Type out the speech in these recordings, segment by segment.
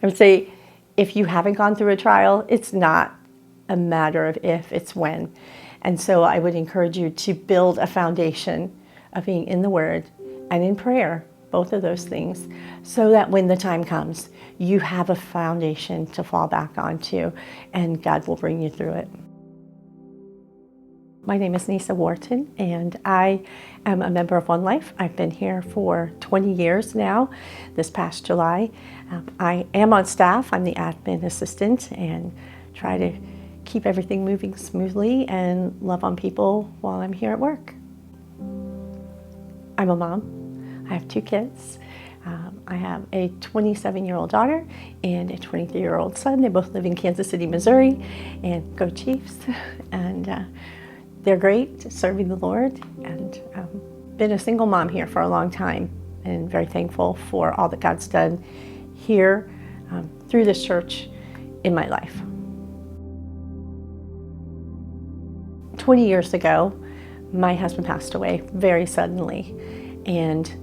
I would say if you haven't gone through a trial, it's not a matter of if, it's when. And so I would encourage you to build a foundation of being in the Word and in prayer, both of those things, so that when the time comes, you have a foundation to fall back onto, and God will bring you through it. My name is Neesa Wharton, and I am a member of One Life. I've been here for 20 years now, this past July. I am on staff. I'm the admin assistant and try to keep everything moving smoothly and love on people while I'm here at work. I'm a mom. I have 2 kids. I have a 27-year-old daughter and a 23-year-old son. They both live in Kansas City, Missouri, and go Chiefs. And they're great, serving the Lord, and been a single mom here for a long time, and very thankful for all that God's done here through this church in my life. 20 years ago, my husband passed away very suddenly, and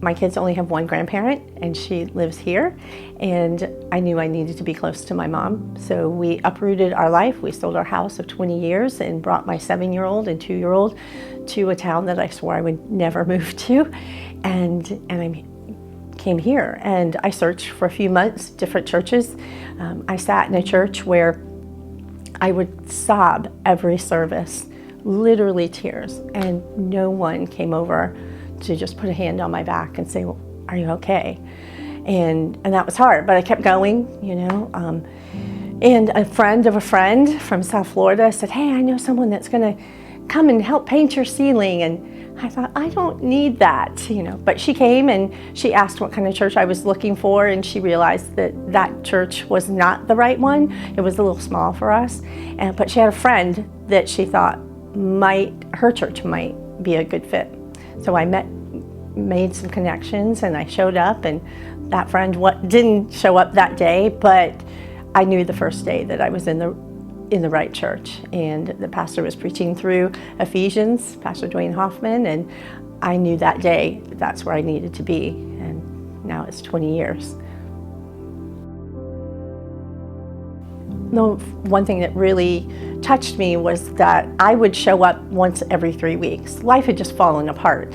my kids only have one grandparent, and she lives here, and I knew I needed to be close to my mom. So we uprooted our life. We sold our house of 20 years and brought my 7-year-old and 2-year-old to a town that I swore I would never move to, and I came here, and I searched for a few months, different churches. I sat in a church where I would sob every service, literally tears, and no one came over to just put a hand on my back and say, well, are you okay? And that was hard, but I kept going, you know. And a friend of a friend from South Florida said, hey, I know someone that's gonna come and help paint your ceiling. And I thought, I don't need that, you know. But she came and she asked what kind of church I was looking for, and she realized that that church was not the right one. It was a little small for us. But she had a friend that she thought her church might be a good fit. So I made some connections, and I showed up, and that friend didn't show up that day, but I knew the first day that I was in the right church, and the pastor was preaching through Ephesians, Pastor Dwayne Hoffman, and I knew that day that's where I needed to be, and now it's 20 years. The one thing that really touched me was that I would show up once every 3 weeks. Life had just fallen apart.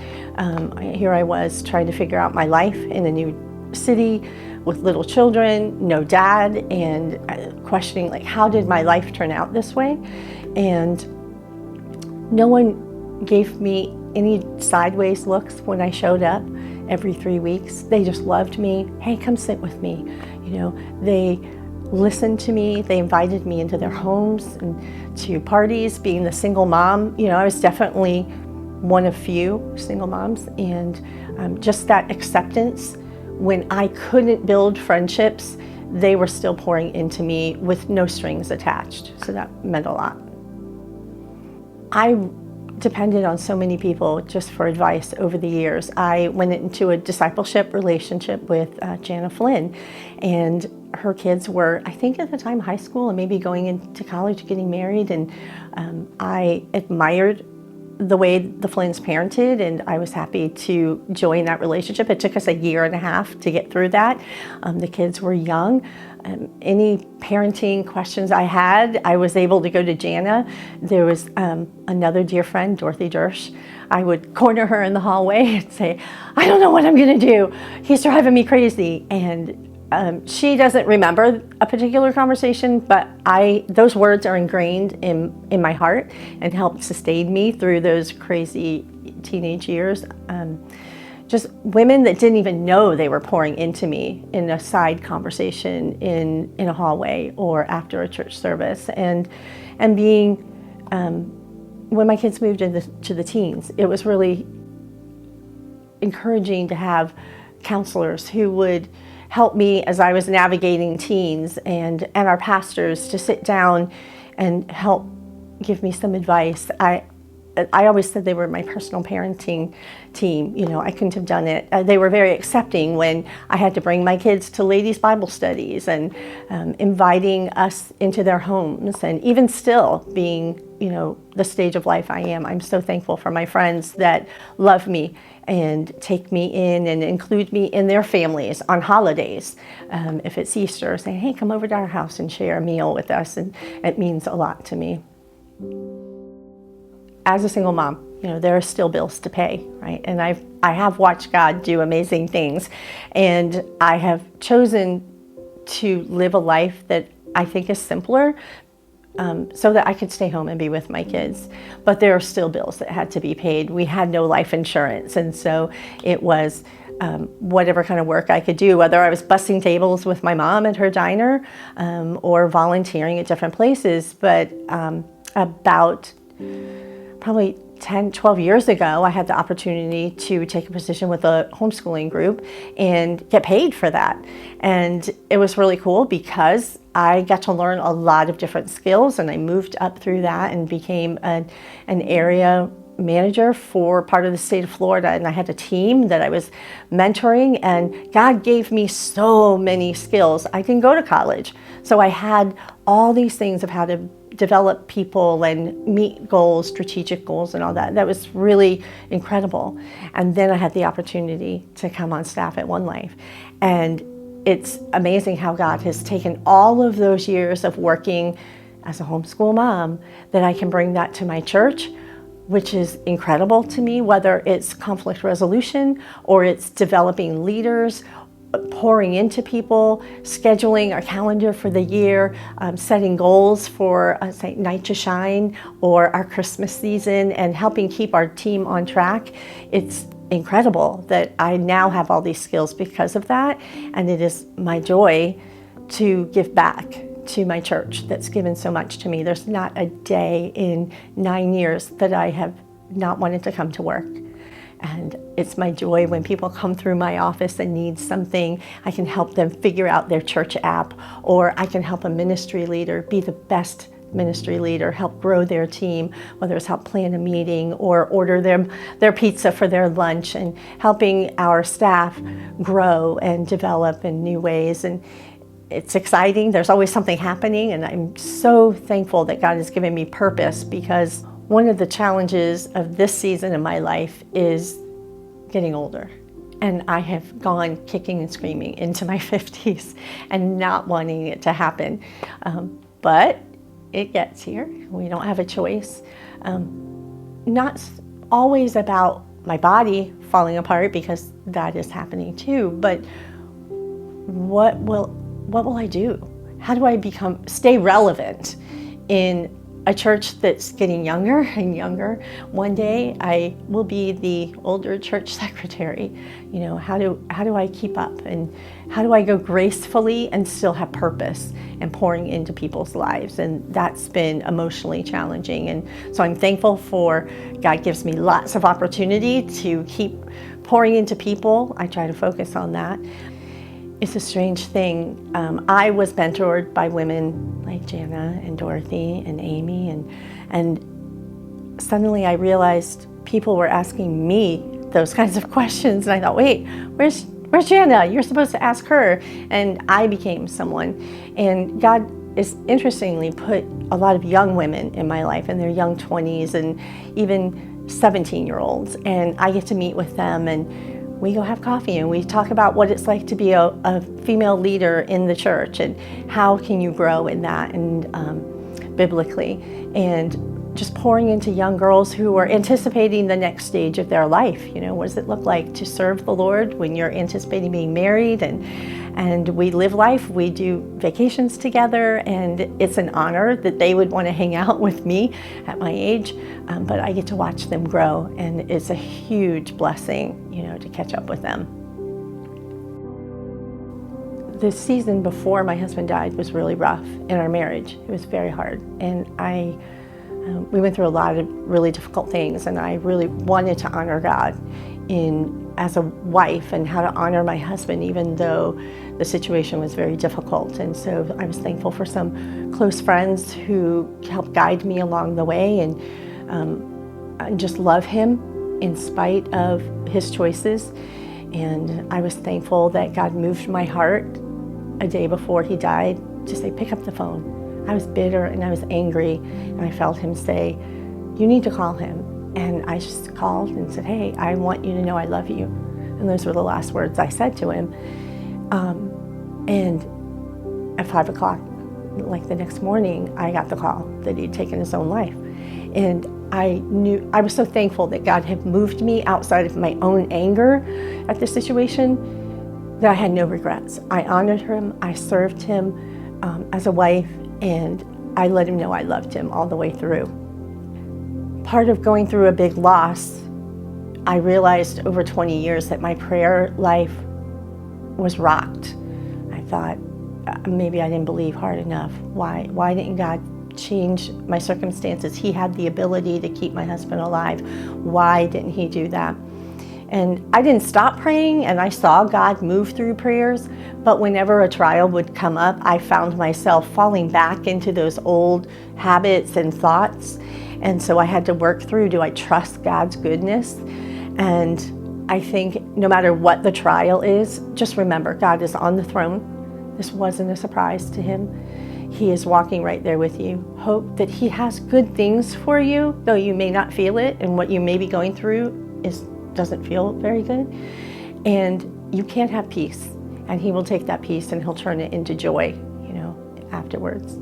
Here I was trying to figure out my life in a new city with little children, no dad, and questioning, like, how did my life turn out this way? And no one gave me any sideways looks when I showed up every 3 weeks. They just loved me. Hey, come sit with me. You know, they listened to me. They invited me into their homes and to parties. Being the single mom, you know, I was definitely one of few single moms, and just that acceptance. When I couldn't build friendships, they were still pouring into me with no strings attached. So that meant a lot. I depended on so many people just for advice over the years. I went into a discipleship relationship with Jana Flynn, and her kids were, I think at the time, high school and maybe going into college, getting married, and I admired the way the Flynns parented, and I was happy to join that relationship. It took us 1.5 years to get through that. The kids were young. Any parenting questions I had, I was able to go to Jana. There was another dear friend, Dorothy Dersh. I would corner her in the hallway and say, I don't know what I'm gonna do. He's driving me crazy. And she doesn't remember a particular conversation, but those words are ingrained in my heart and helped sustain me through those crazy teenage years. Just women that didn't even know they were pouring into me in a side conversation in a hallway or after a church service. And being, when my kids moved to the teens, it was really encouraging to have counselors who would help me as I was navigating teens, and our pastors to sit down and help give me some advice. I always said they were my personal parenting team. You know, I couldn't have done it. They were very accepting when I had to bring my kids to ladies' Bible studies and inviting us into their homes. And even still being, you know, the stage of life I am, I'm so thankful for my friends that love me and take me in and include me in their families on holidays. If it's Easter, saying, hey, come over to our house and share a meal with us. And it means a lot to me. As a single mom, you know, there are still bills to pay, right? And I have watched God do amazing things, and I have chosen to live a life that I think is simpler, so that I could stay home and be with my kids. But there are still bills that had to be paid. We had no life insurance, and so it was whatever kind of work I could do, whether I was bussing tables with my mom at her diner or volunteering at different places. But about probably 10, 12 years ago, I had the opportunity to take a position with a homeschooling group and get paid for that. And it was really cool because I got to learn a lot of different skills, and I moved up through that and became an area manager for part of the state of Florida. And I had a team that I was mentoring, and God gave me so many skills. I didn't go to college, so I had all these things of how to develop people and meet goals, strategic goals and all that. That was really incredible. And then I had the opportunity to come on staff at One Life. And it's amazing how God has taken all of those years of working as a homeschool mom, that I can bring that to my church, which is incredible to me, whether it's conflict resolution or it's developing leaders, pouring into people, scheduling our calendar for the year, setting goals for say Night to Shine or our Christmas season, and helping keep our team on track. It's incredible that I now have all these skills because of that, and it is my joy to give back to my church that's given so much to me. There's not a day in 9 years that I have not wanted to come to work. And it's my joy when people come through my office and need something. I can help them figure out their church app, or I can help a ministry leader be the best ministry leader, help grow their team, whether it's help plan a meeting or order them their pizza for their lunch, and helping our staff grow and develop in new ways. And it's exciting. There's always something happening, and I'm so thankful that God has given me purpose, because one of the challenges of this season in my life is getting older. And I have gone kicking and screaming into my 50s and not wanting it to happen. But it gets here. We don't have a choice. Not always about my body falling apart, because that is happening too, but what will I do? How do I stay relevant in a church that's getting younger and younger? One day I will be the older church secretary. You know, how do I keep up, and how do I go gracefully and still have purpose and pouring into people's lives? And that's been emotionally challenging. And so I'm thankful for God gives me lots of opportunity to keep pouring into people. I try to focus on that. It's a strange thing. I was mentored by women like Jana and Dorothy and Amy, and suddenly I realized people were asking me those kinds of questions, and I thought, wait, where's Jana? You're supposed to ask her. And I became someone. And God has interestingly put a lot of young women in my life, in their young 20s and even 17-year-olds, and I get to meet with them, and we go have coffee and we talk about what it's like to be a female leader in the church, and how can you grow in that, and biblically, and just pouring into young girls who are anticipating the next stage of their life. You know, what does it look like to serve the Lord when you're anticipating being married? And we live life, we do vacations together, and it's an honor that they would want to hang out with me at my age, but I get to watch them grow, and it's a huge blessing, you know, to catch up with them. The season before my husband died was really rough in our marriage. It was very hard, and we went through a lot of really difficult things, and I really wanted to honor God as a wife, and how to honor my husband even though the situation was very difficult. And so I was thankful for some close friends who helped guide me along the way, and just love him in spite of his choices. And I was thankful that God moved my heart a day before he died to say, pick up the phone. I was bitter and I was angry, and I felt him say, you need to call him. And I just called and said, hey, I want you to know I love you. And those were the last words I said to him. And at 5 o'clock, like the next morning, I got the call that he'd taken his own life. And I was so thankful that God had moved me outside of my own anger at the situation that I had no regrets. I honored him, I served him as a wife, and I let him know I loved him all the way through. Part of going through a big loss, I realized over 20 years that my prayer life was rocked. I thought, maybe I didn't believe hard enough. Why didn't God change my circumstances? He had the ability to keep my husband alive. Why didn't he do that? And I didn't stop praying, and I saw God move through prayers, but whenever a trial would come up, I found myself falling back into those old habits and thoughts. And so I had to work through, do I trust God's goodness? And I think no matter what the trial is, just remember, God is on the throne. This wasn't a surprise to him. He is walking right there with you. Hope that he has good things for you, though you may not feel it, and what you may be going through doesn't feel very good. And you can't have peace, and he will take that peace and he'll turn it into joy, afterwards.